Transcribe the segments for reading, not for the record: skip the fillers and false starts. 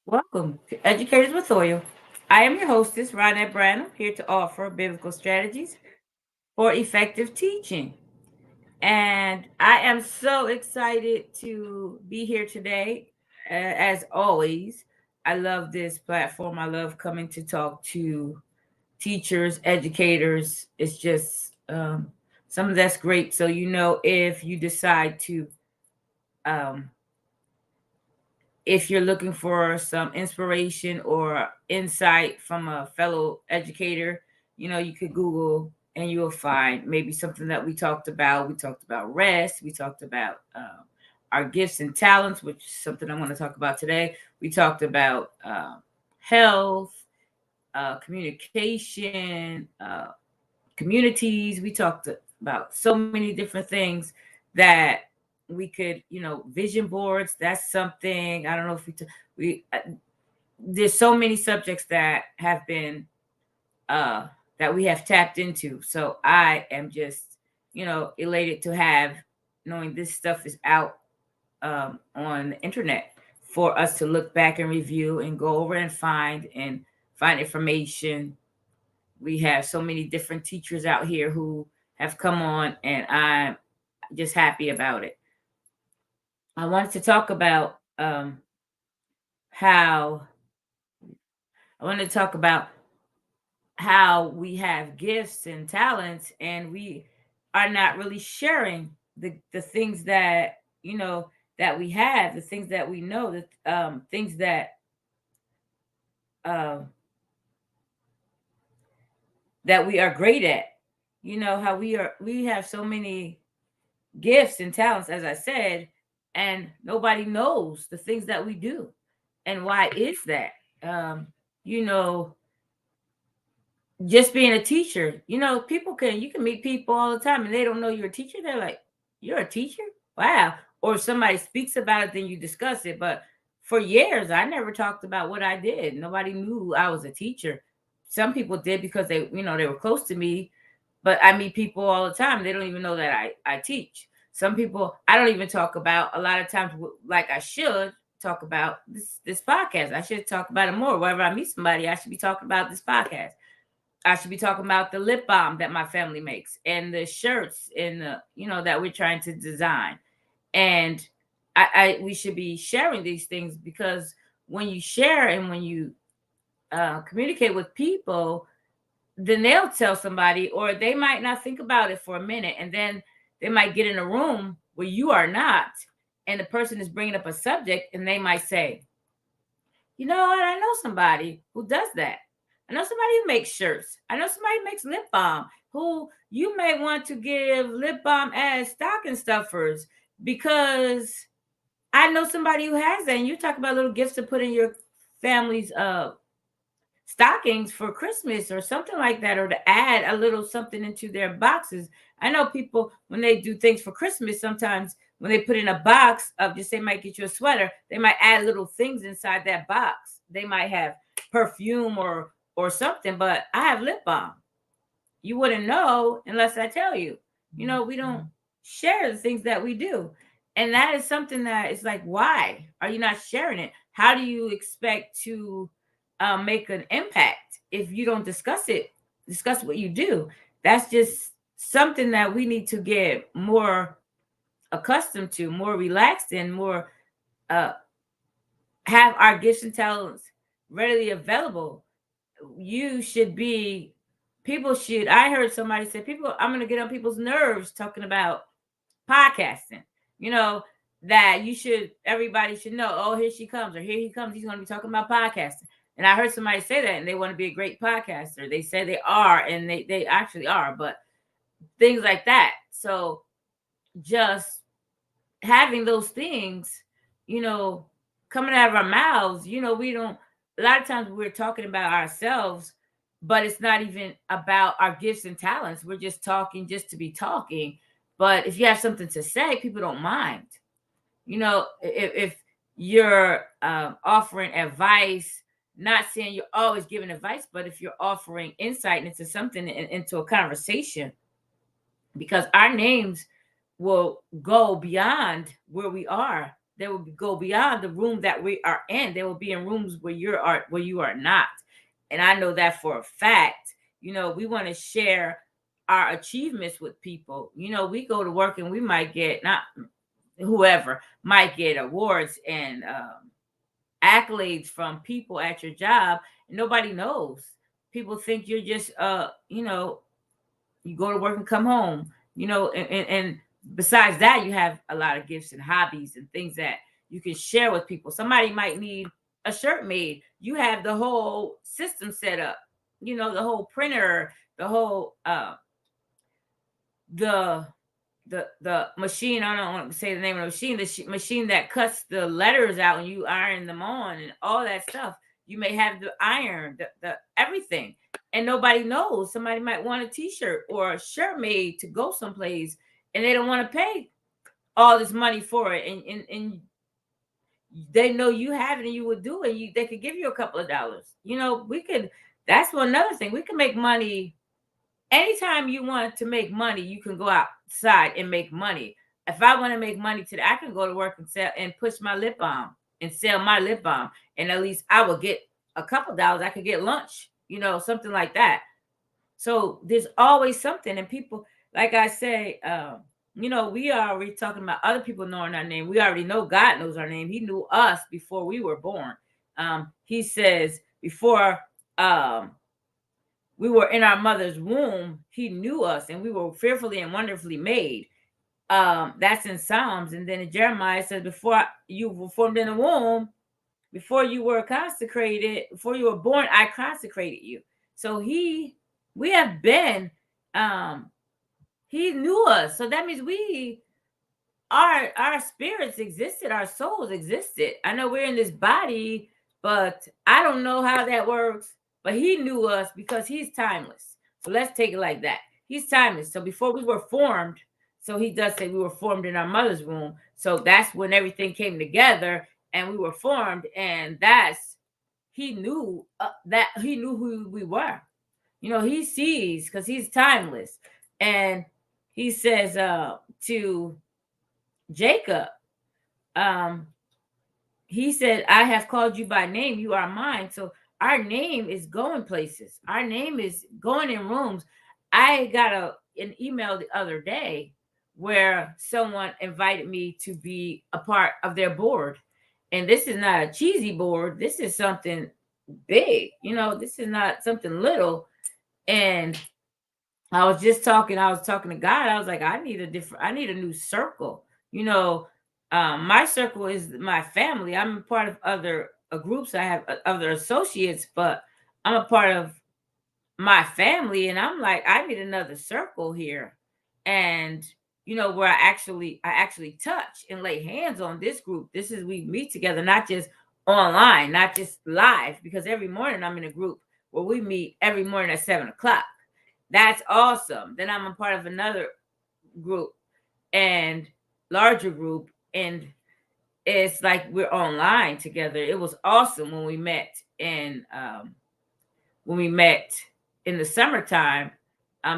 Welcome to Educators with Oil. I am your hostess, Ronnette Branham, here to offer biblical strategies for effective teaching. And I am so excited to be here today. As always, I love this platform. I love coming to talk to teachers, educators. It's just something that's great. So, if you decide to um, if you're looking for some inspiration or insight from a fellow educator, you could Google and you'll find maybe something that we talked about. We talked about rest. We talked about our gifts and talents, which is something I want to talk about today. We talked about health, communication, communities. We talked about so many different things that we could, vision boards. That's something. I don't know if we there's so many subjects that have been uh that we have tapped into. So I am just, elated to have knowing this stuff is out on the internet for us to look back and review and go over and find information. We have so many different teachers out here who have come on, and I'm just happy about it. I wanted to talk about how I wanted to talk about how we have gifts and talents, and we are not really sharing the things that that we have, the things that we know, the things uh, that we are great at. How we have so many gifts and talents, as I said, and nobody knows the things that we do. And why is that? Um, you know, just being a teacher, you can meet people all the time and they don't know you're a teacher. They're like, "You're a teacher? Wow." Or if somebody speaks about it, then you discuss it. But for years, I never talked about what I did. Nobody knew I was a teacher. Some people did because they were close to me, but I meet people all the time. They don't even know that I teach. Some people I don't even talk about a lot of times, like I should talk about this podcast. I should talk about it more. Wherever I meet somebody, I should be talking about this podcast. I should be talking about the lip balm that my family makes and the shirts and the that we're trying to design. And I we should be sharing these things because when you share and when you communicate with people, then they'll tell somebody, or they might not think about it for a minute, and then they might get in a room where you are not, and the person is bringing up a subject, and they might say, "You know what? I know somebody who does that. I know somebody who makes shirts. I know somebody who makes lip balm. Who you may want to give lip balm as stocking stuffers because I know somebody who has that." And you talk about little gifts to put in your family's stockings for Christmas or something like that, or to add a little something into their boxes. I know people when they do things for Christmas, sometimes when they put in a box of just they might get you a sweater, they might add little things inside that box. They might have perfume or something, but I have lip balm. You wouldn't know unless I tell you. We don't share the things that we do. And that is something that is like, why are you not sharing it? How do you expect to make an impact if you don't discuss what you do? That's just something that we need to get more accustomed to, more relaxed in, more uh, have our gifts and talents readily available. You should be People should, I heard somebody say, people, I'm going to get on people's nerves talking about podcasting, you know, that everybody should know, oh, here she comes, or here he comes, he's going to be talking about podcasting. And I heard somebody say that, and they want to be a great podcaster. They say they are, and they actually are, but things like that. So just having those things, you know, coming out of our mouths, we don't, a lot of times we're talking about ourselves, but it's not even about our gifts and talents. We're just talking just to be talking. But if you have something to say, people don't mind. If you're offering advice, not saying you're always giving advice, but if you're offering insight into something, into a conversation, because our names will go beyond where we are. They will go beyond the room that we are in. They will be in rooms where you are not. And I know that for a fact. We want to share our achievements with people. We go to work and we might get, not whoever might get awards and accolades from people at your job, and nobody knows. People think you're just you go to work and come home, and besides that, you have a lot of gifts and hobbies and things that you can share with people. Somebody might need a shirt made. You have the whole system set up, the whole printer, the whole the the machine. I don't want to say the name of the machine. The machine that cuts the letters out and you iron them on and all that stuff. You may have the iron, the everything, and nobody knows. Somebody might want a T-shirt or a shirt made to go someplace, and they don't want to pay all this money for it, and they know you have it and you would do it. They could give you a couple of dollars. We could. That's one another thing. We can make money. Anytime you want to make money, you can go outside and make money. If I want to make money today, I can go to work and sell and push my lip balm and sell my lip balm. And at least I will get a couple dollars. I could get lunch, something like that. So there's always something. And people, like I say, we are already talking about other people knowing our name. We already know God knows our name. He knew us before we were born. He says before we were in our mother's womb, he knew us, and we were fearfully and wonderfully made. That's in Psalms. And then in Jeremiah, it says, before you were formed in the womb, before you were consecrated, before you were born, I consecrated you. So we have been, he knew us. So that means our spirits existed, our souls existed. I know we're in this body, but I don't know how that works. But he knew us because he's timeless. So let's take it like that. He's timeless. So before we were formed, so he does say we were formed in our mother's womb. So that's when everything came together and we were formed. And he knew who we were. He sees because he's timeless. And he says to Jacob, he said, I have called you by name. You are mine. So our name is going places. Our name is going in rooms. I got an email the other day where someone invited me to be a part of their board. And this is not a cheesy board. This is something big. This is not something little. And I was talking to God. I was like, I need a new circle. My circle is my family. I'm a part of other groups. I have other associates, but I'm a part of my family. And I'm like, I need another circle here. And where I actually touch and lay hands on this group. This is, we meet together, not just online, not just live, because every morning I'm in a group where we meet every morning at 7:00. That's awesome. Then I'm a part of another group and larger group, and it's like we're online together. It was awesome when we met in the summertime.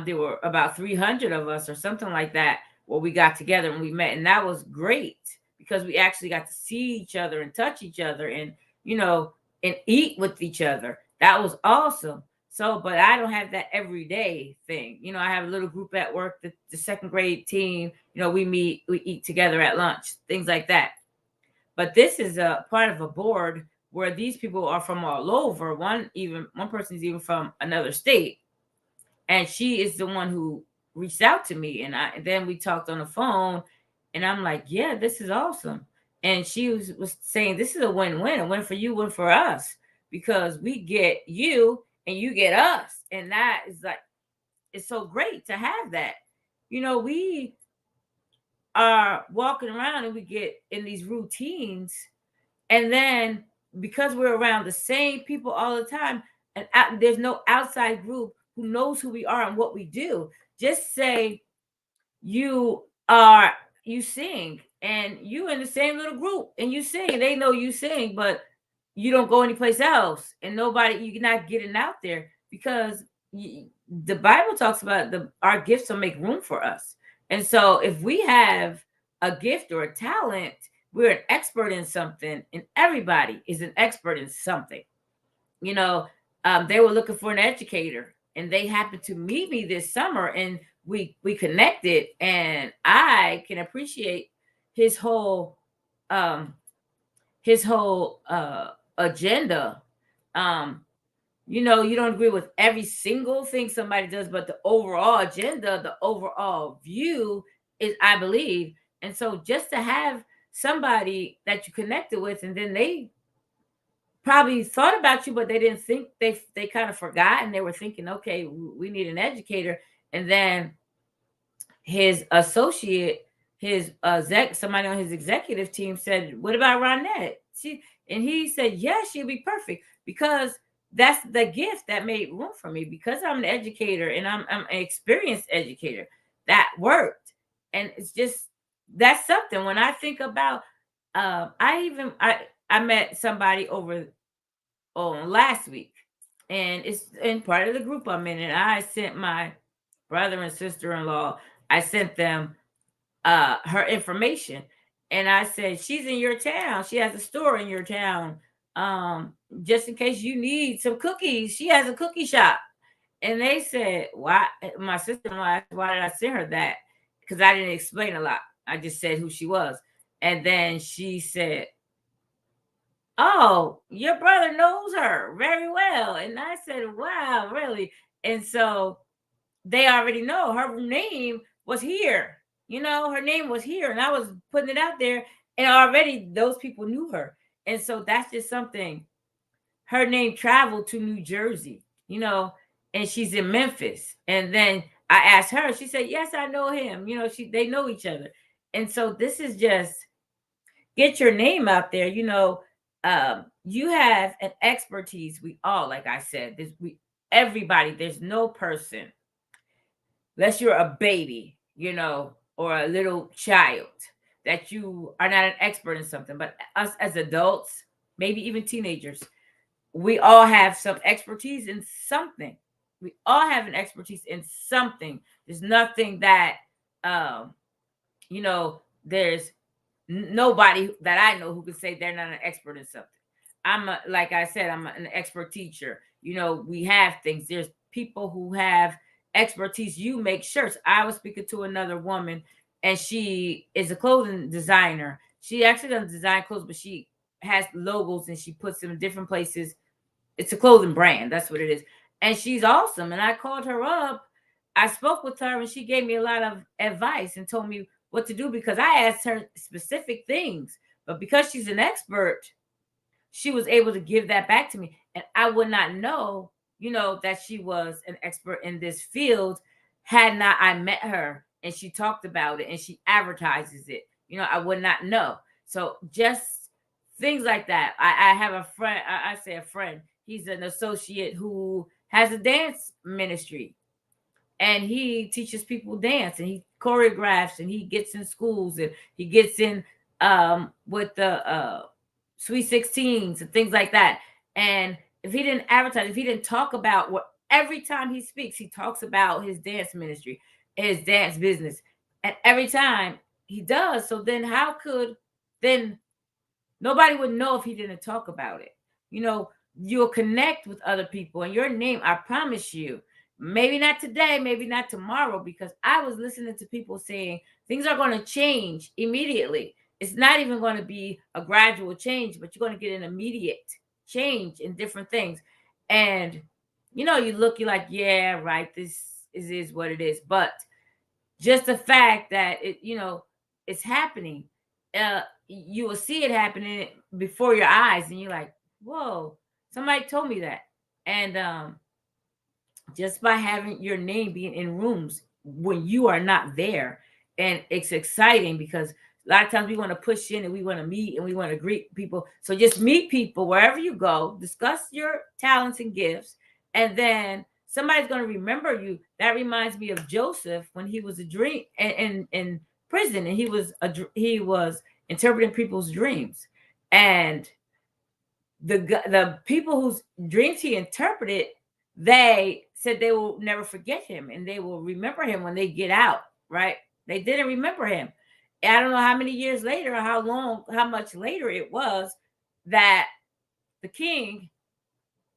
There were about 300 of us or something like that where we got together and we met, and that was great because we actually got to see each other and touch each other and and eat with each other. That was awesome. So, but I don't have that everyday thing. I have a little group at work, the second grade team. We meet, we eat together at lunch, things like that. But this is a part of a board where these people are from all over. One person is even from another state, and she is the one who reached out to me, and then we talked on the phone, and I'm like, yeah, this is awesome. And she was saying, this is a win-win, a win for you, win for us, because we get you and you get us, and that is like, it's so great to have that. We are walking around and we get in these routines, and then because we're around the same people all the time, and there's no outside group who knows who we are and what we do. Just say you sing and you in the same little group and you sing, and they know you sing, but you don't go anyplace else, and you're not getting out there because the Bible talks about our gifts will make room for us. And so if we have a gift or a talent, we're an expert in something, and everybody is an expert in something. You know, they were looking for an educator, and they happened to meet me this summer, and we connected, and I can appreciate his whole um his whole agenda. Um, you don't agree with every single thing somebody does, but the overall agenda, the overall view is, I believe. And so just to have somebody that you connected with, and then they probably thought about you, but they didn't think, they kind of forgot, and they were thinking, okay, we need an educator. And then his associate, his somebody on his executive team said, "What about Ronnette?" And he said, "Yeah, she'll be perfect because that's the gift that made room for me because I'm an educator and I'm an experienced educator. That worked, and it's just that's something. When I think about, I met somebody over on last week, and it's in part of the group I'm in, and I sent my brother and sister-in-law, I sent them her information, and I said, she's in your town, she has a store in your town, just in case you need some cookies, she has a cookie shop. And they said, why? My sister-in-law asked, why did I send her that? Because I didn't explain a lot, I just said who she was. And then she said, oh, your brother knows her very well. And I said, wow, really? And so they already know her name was here. Her name was here, and I was putting it out there, and already those people knew her. And so that's just something. Her name traveled to New Jersey, and she's in Memphis. And then I asked her, she said, yes, I know him. They know each other. And so this is just get your name out there. You have an expertise. We all, like I said, everybody, there's no person, unless you're a baby, or a little child, that you are not an expert in something. But us as adults, maybe even teenagers, we all have some expertise in something. We all have an expertise in something. There's nothing that, um, there's nobody that I know who could say they're not an expert in something. Like I said, I'm an expert teacher. We have things. There's people who have expertise. You make shirts. I was speaking to another woman, and she is a clothing designer. She actually doesn't design clothes, but she has logos and she puts them in different places. It's a clothing brand. That's what it is. And she's awesome. And I called her up. I spoke with her, and she gave me a lot of advice and told me what to do because I asked her specific things. But because she's an expert, she was able to give that back to me. And I would not know, that she was an expert in this field had not I met her and she talked about it and she advertises it. I would not know. So just things like that. I have a friend, I say a friend, he's an associate who has a dance ministry, and he teaches people dance, and he choreographs, and he gets in schools, and he gets in with the sweet 16s and things like that. And if he didn't advertise, if he didn't talk about what, every time he speaks, he talks about his dance ministry, his dance business, and every time he does. So then how could, then nobody would know if he didn't talk about it. You'll connect with other people, and your name, I promise you, maybe not today, maybe not tomorrow, because I was listening to people saying things are going to change immediately. It's not even going to be a gradual change, but you're going to get an immediate change in different things. And you look, you're like, yeah, right, this is what it is. But just the fact that it's happening, you will see it happening before your eyes, and you're like, whoa, somebody told me that. And just by having your name being in rooms when you are not there, and it's exciting because a lot of times we want to push in and we want to meet and we want to greet people. So just meet people wherever you go, discuss your talents and gifts, and then somebody's going to remember you. That reminds me of Joseph when he was a dream in prison, and he was interpreting people's dreams. And the people whose dreams he interpreted, they said they will never forget him and they will remember him when they get out, right? They didn't remember him. And I don't know how many years later, how much later it was that the king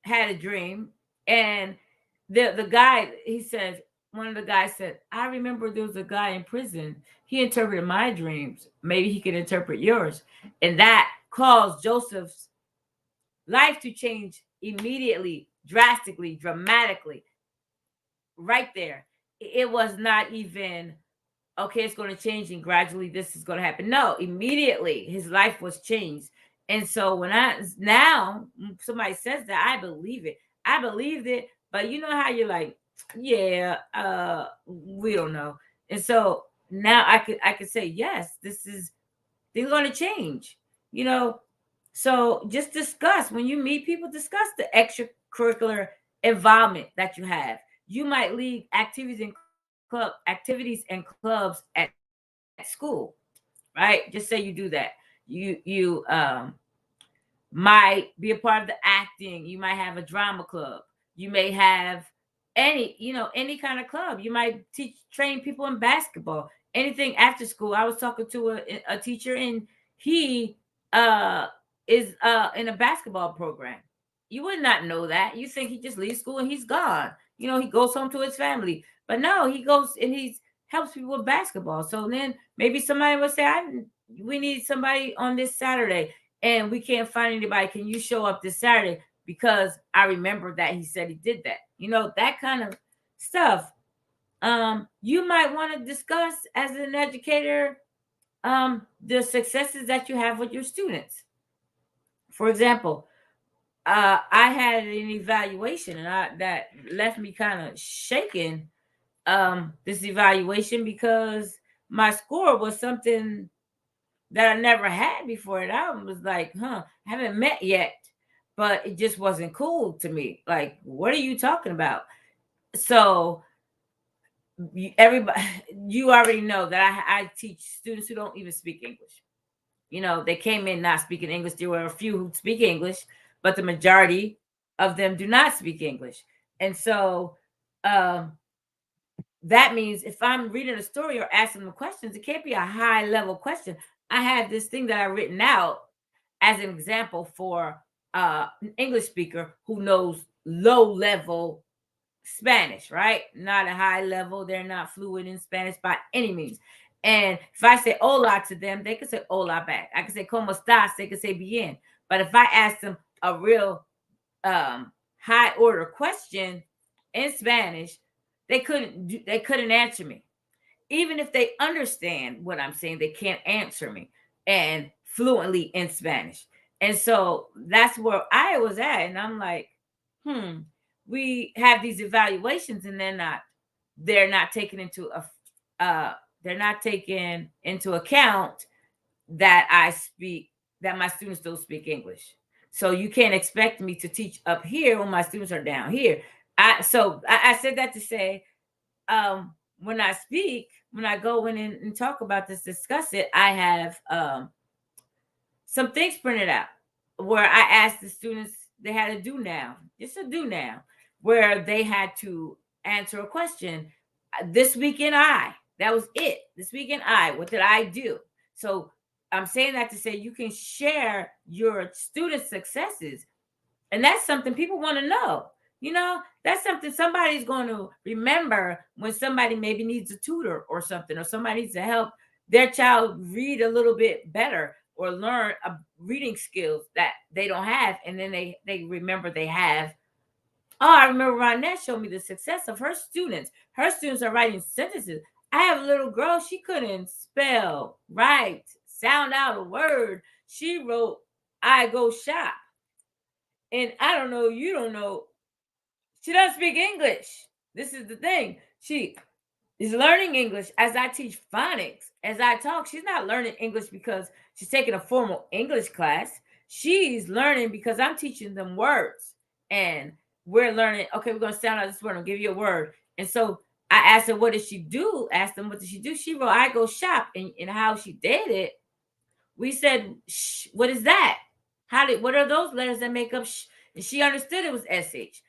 had a dream, and the guy, he says, one of the guys said, I remember there was a guy in prison. He interpreted my dreams. Maybe he could interpret yours. And that caused Joseph's life to change immediately, drastically, dramatically, right there. It was not even, okay, it's going to change and gradually this is going to happen. No, immediately his life was changed. And so when I now somebody says that, I believe it. I believed it, but you know how you're like, yeah, we don't know. And so now I could say, yes, this is, they're going to change. You know, so just discuss, when you meet people, discuss the extracurricular involvement that you have. You might lead activities and clubs at school, right? Just say you do that. You might be a part of the acting. You might have a drama club. You may have any kind of club. You might train people in basketball, anything after school. I was talking to a teacher, and he uh is in a basketball program. You would not know that. You think he just leaves school and he's gone. He goes home to his family. But no, he goes and he's helps people with basketball. So then maybe somebody would say, we need somebody on this Saturday and we can't find anybody. Can you show up this Saturday? Because I remember that he said he did that. That kind of stuff. You might want to discuss as an educator the successes that you have with your students. For example, I had an evaluation, and that left me kind of shaken. This evaluation, because my score was something that I never had before. And I was like, I haven't met yet. But it just wasn't cool to me. Like, what are you talking about? So everybody, you already know that I teach students who don't even speak English. They came in not speaking English. There were a few who speak English, but the majority of them do not speak English. And so um, that means if I'm reading a story or asking them questions, it can't be a high level question. I have this thing that I've written out as an example for an English speaker who knows low level Spanish, right? Not a high level. They're not fluent in Spanish by any means. And if I say hola to them, they can say hola back. I can say como estás, they can say bien. But if I ask them a real high order question in Spanish, they couldn't answer me. Even if they understand what I'm saying, they can't answer me and fluently in Spanish. And so that's where I was at. And I'm like, we have these evaluations, and they're not taken into they're not taken into account that my students don't speak English. So you can't expect me to teach up here when my students are down here. I said that to say, when I speak, when I go in and talk about this, discuss it, I have some things printed out where I asked the students, they had to do now, just a do now, where they had to answer a question. This weekend, that was it. This weekend, what did I do? So I'm saying that to say you can share your student successes. And that's something people want to know. That's something somebody's going to remember when somebody maybe needs a tutor or something, or somebody needs to help their child read a little bit better or learn a reading skills that they don't have. And then they remember they have. Oh, I remember Ronnette showed me the success of her students. Her students are writing sentences. I have a little girl, she couldn't spell, write, sound out a word. She wrote, I go shop. And I don't know, you don't know, she doesn't speak English. This is the thing. She is learning English as I teach phonics. As I talk, she's not learning English because she's taking a formal English class. She's learning because I'm teaching them words. And we're learning, okay, we're going to sound out this word. I'll give you a word. And so I asked her, what did she do? Asked them, what did she do? She wrote, I go shop. And how she did it, we said, what is that? What are those letters that make up sh? And she understood it was sh.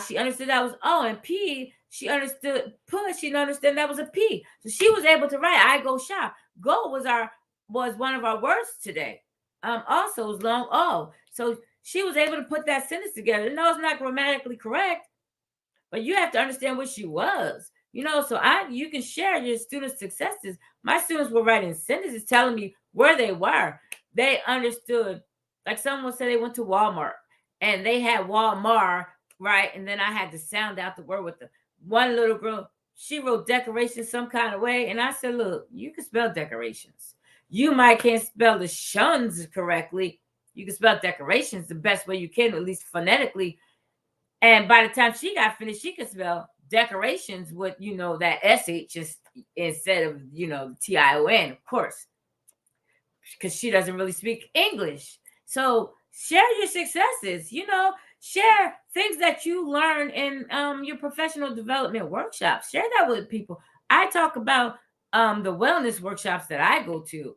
She understood that was O, and P. She understood push. She didn't understand that was a P. So she was able to write, I go shop. Go was one of our words today. Also was long O. So she was able to put that sentence together. No, it's not grammatically correct, but you have to understand what she was. So you can share your students' successes. My students were writing sentences telling me where they were. They understood, like someone said they went to Walmart and they had Walmart, right? And then I had to sound out the word with the one little girl. She wrote decorations some kind of way. And I said, look, you can spell decorations. You might can't spell the shuns correctly. You can spell decorations the best way you can, at least phonetically. And by the time she got finished, she could spell decorations with, that SH instead of, TION, of course, because she doesn't really speak English. So share your successes, share things that you learn in your professional development workshops. Share that with people. I talk about the wellness workshops that I go to.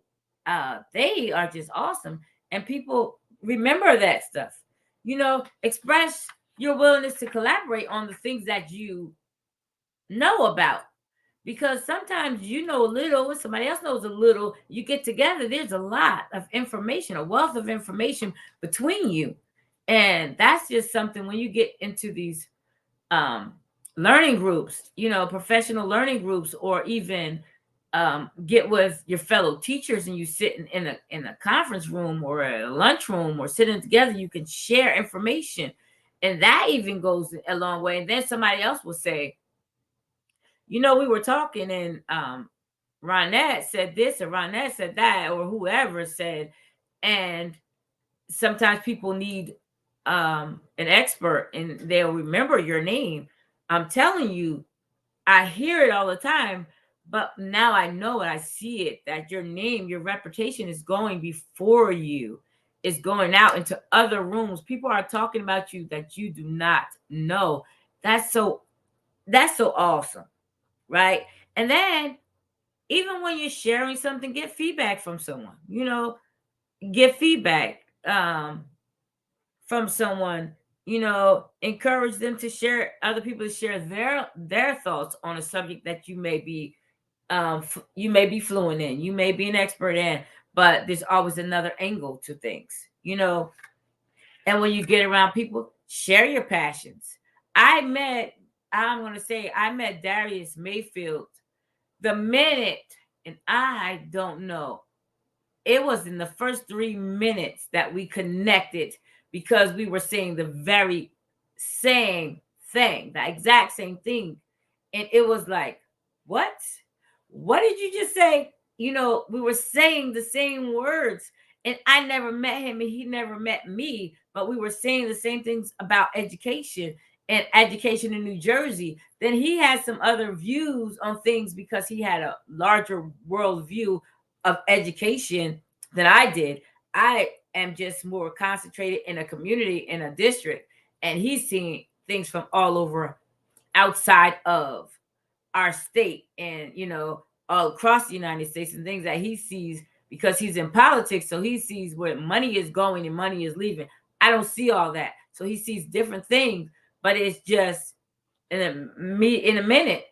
They are just awesome. And people remember that stuff. Express your willingness to collaborate on the things that you know about, because sometimes you know a little and somebody else knows a little. You get together, there's a lot of information, a wealth of information between you. And that's just something when you get into these um learning groups, professional learning groups, or even get with your fellow teachers and you sit in a conference room or a lunchroom or sitting together, you can share information. And that even goes a long way. And then somebody else will say, we were talking and Ronnette said this or Ronnette said that, or whoever said. And sometimes people need an expert and they'll remember your name. I'm telling you, I hear it all the time, but now I know it. I see it, that your name, your reputation is going before you, is going out into other rooms. People are talking about you that you do not know. That's so awesome, right? And then even when you're sharing something, get feedback from someone. Get feedback from someone. Encourage them to share, other people to share their thoughts on a subject that you may be fluent in, you may be an expert in, but there's always another angle to things. And when you get around people, share your passions. I'm going to say, I met Darius Mayfield the minute, and I don't know, it was in the first 3 minutes that we connected, because we were saying the very same thing, the exact same thing. And it was like, what did you just say? We were saying the same words. And I never met him and he never met me, but we were saying the same things about education and education in New Jersey. Then he had some other views on things because he had a larger world view of education than I did. I am just more concentrated in a community, in a district, and he's seeing things from all over outside of our state and all across the United States, and things that he sees because he's in politics. So he sees where money is going and money is leaving. I don't see all that. So he sees different things, but it's just in a minute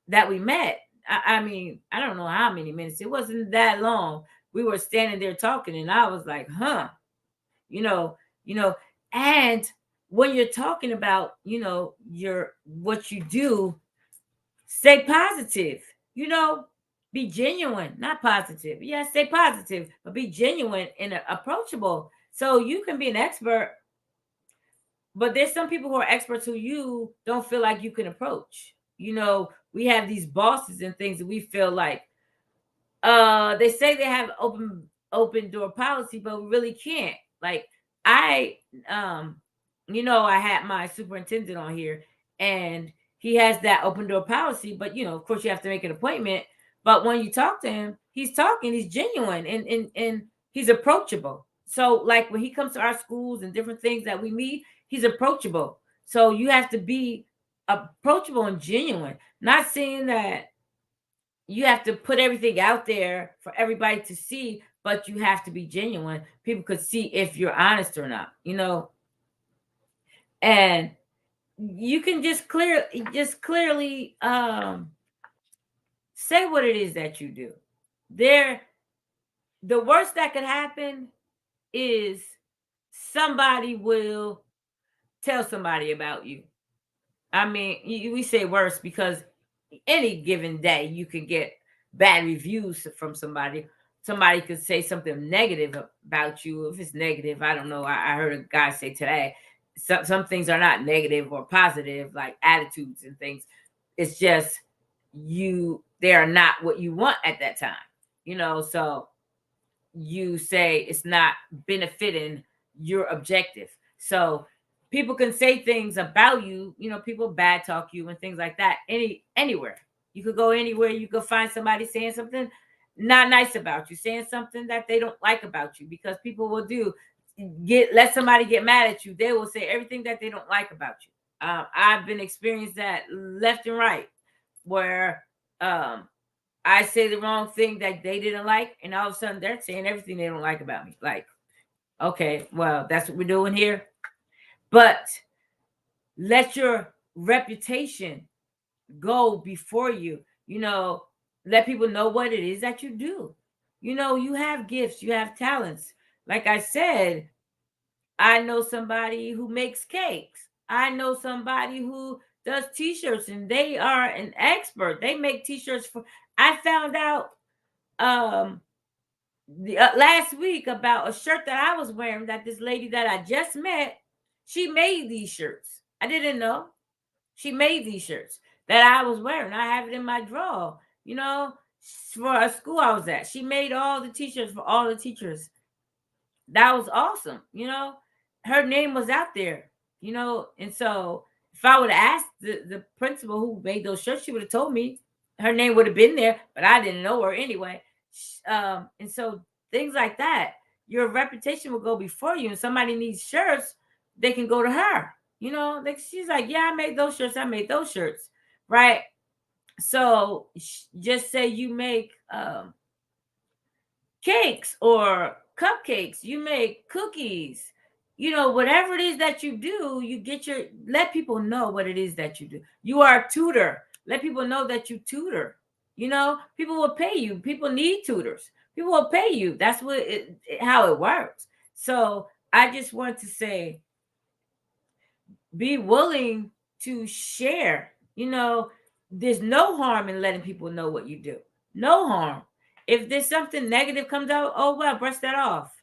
that we met. I mean, I don't know how many minutes. It wasn't that long. We were standing there talking, and I was like, huh, you know, you know, and when you're talking about, your what you do, stay positive, you know, be genuine, not positive. Yeah, stay positive, but be genuine and approachable. So you can be an expert, but there's some people who are experts who you don't feel like you can approach. We have these bosses and things that we feel like they say they have open door policy, but we really can't. Like I I had my superintendent on here, and he has that open door policy, but of course you have to make an appointment. But when you talk to him, he's talking, he's genuine, and he's approachable. So like when he comes to our schools and different things that we meet, he's approachable. So you have to be approachable and genuine, not saying that you have to put everything out there for everybody to see, but you have to be genuine. People could see if you're honest or not, and you can just clearly say what it is that you do. There, the worst that could happen is somebody will tell somebody about you. I mean, we say worse because any given day you can get bad reviews from somebody. Somebody could say something negative about you. If it's negative, I don't know. I heard a guy say today, some things are not negative or positive, like attitudes and things. It's just they are not what you want at that time. So you say it's not benefiting your objective. So people can say things about you, people bad talk you and things like that. Anywhere. You could go anywhere, you could find somebody saying something not nice about you, saying something that they don't like about you, because people will let somebody get mad at you. They will say everything that they don't like about you. I've been experienced that left and right, where I say the wrong thing that they didn't like, and all of a sudden they're saying everything they don't like about me. Like, okay, well, that's what we're doing here. But let your reputation go before you. Let people know what it is that you do. You have gifts, you have talents. Like I said, I know somebody who makes cakes. I know somebody who does t-shirts, and they are an expert. They make t-shirts for I found out um last week about a shirt that I was wearing that this lady that I just met, she made these shirts. I didn't know. She made these shirts that I was wearing. I have it in my drawer, for a school I was at. She made all the t-shirts for all the teachers. That was awesome. Her name was out there, and so if I would have asked the principal who made those shirts, she would have told me. Her name would have been there, but I didn't know her anyway. And so things like that, your reputation will go before you. And somebody needs shirts, they can go to her. Like she's like, yeah, I made those shirts. I made those shirts, right? So just say you make cakes or cupcakes, you make cookies, whatever it is that you do, let people know what it is that you do. You are a tutor. Let people know that you tutor. People will pay you. People need tutors. People will pay you. That's how it works. So I just want to say, be willing to share. There's no harm in letting people know what you do. No harm. If there's something negative comes out, oh well, brush that off.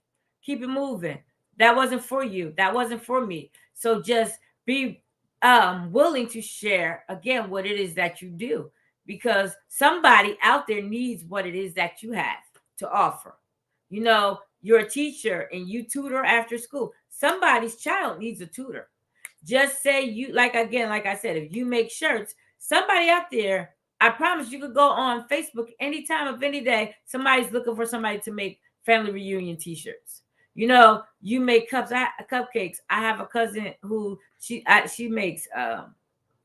Keep it moving. That wasn't for you. That wasn't for me. So just be willing to share again what it is that you do, because somebody out there needs what it is that you have to offer. You're a teacher and you tutor after school. Somebody's child needs a tutor. Just say you, like, again, like I said, if you make shirts, somebody out there, I promise you could go on Facebook any time of any day. Somebody's looking for somebody to make family reunion t-shirts. You make cupcakes. I have a cousin who she makes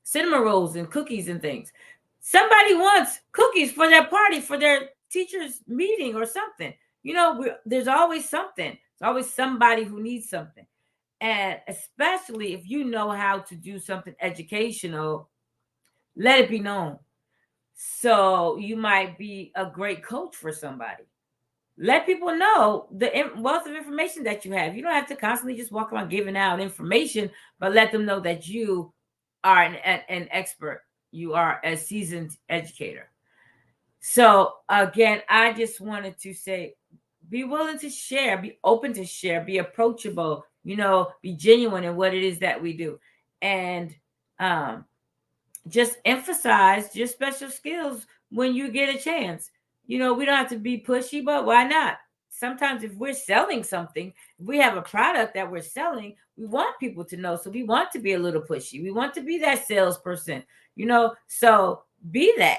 cinnamon rolls and cookies and things. Somebody wants cookies for their party, for their teachers meeting or something. There's always something. There's always somebody who needs something. And especially if you know how to do something educational, let it be known. So you might be a great coach for somebody. Let people know the wealth of information that you have. You don't have to constantly just walk around giving out information, but let them know that you are an expert. You are a seasoned educator. So again, I just wanted to say, be willing to share, be open to share, be approachable, be genuine in what it is that we do. And um, just emphasize your special skills when you get a chance. We don't have to be pushy, but why not? Sometimes if we're selling something, if we have a product that we're selling, we want people to know. So we want to be a little pushy. We want to be that salesperson, so be that.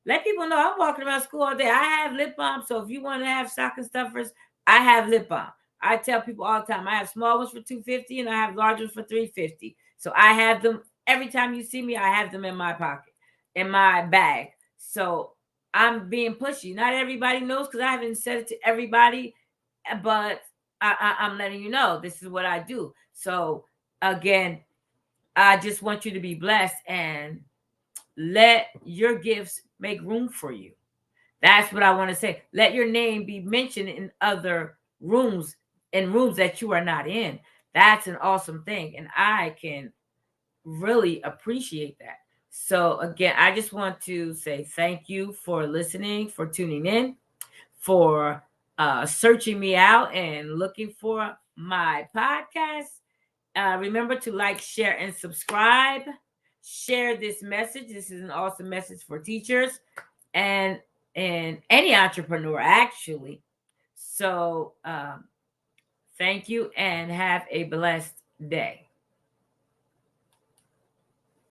Let people know I'm walking around school all day. I have lip balm. So if you want to have stocking stuffers, I have lip balm. I tell people all the time, I have small ones for $2.50 and I have large ones for $3.50. So I have them every time you see me. I have them in my pocket, in my bag. So I'm being pushy. Not everybody knows because I haven't said it to everybody, but I'm letting you know this is what I do. So again, I just want you to be blessed and let your gifts make room for you. That's what I want to say. Let your name be mentioned in other rooms, in rooms that you are not in. That's an awesome thing. And I can really appreciate that. So, again, I just want to say thank you for listening, for tuning in, for searching me out and looking for my podcast. Remember to like, share, and subscribe. Share this message. This is an awesome message for teachers and any entrepreneur, actually. So, thank you and have a blessed day.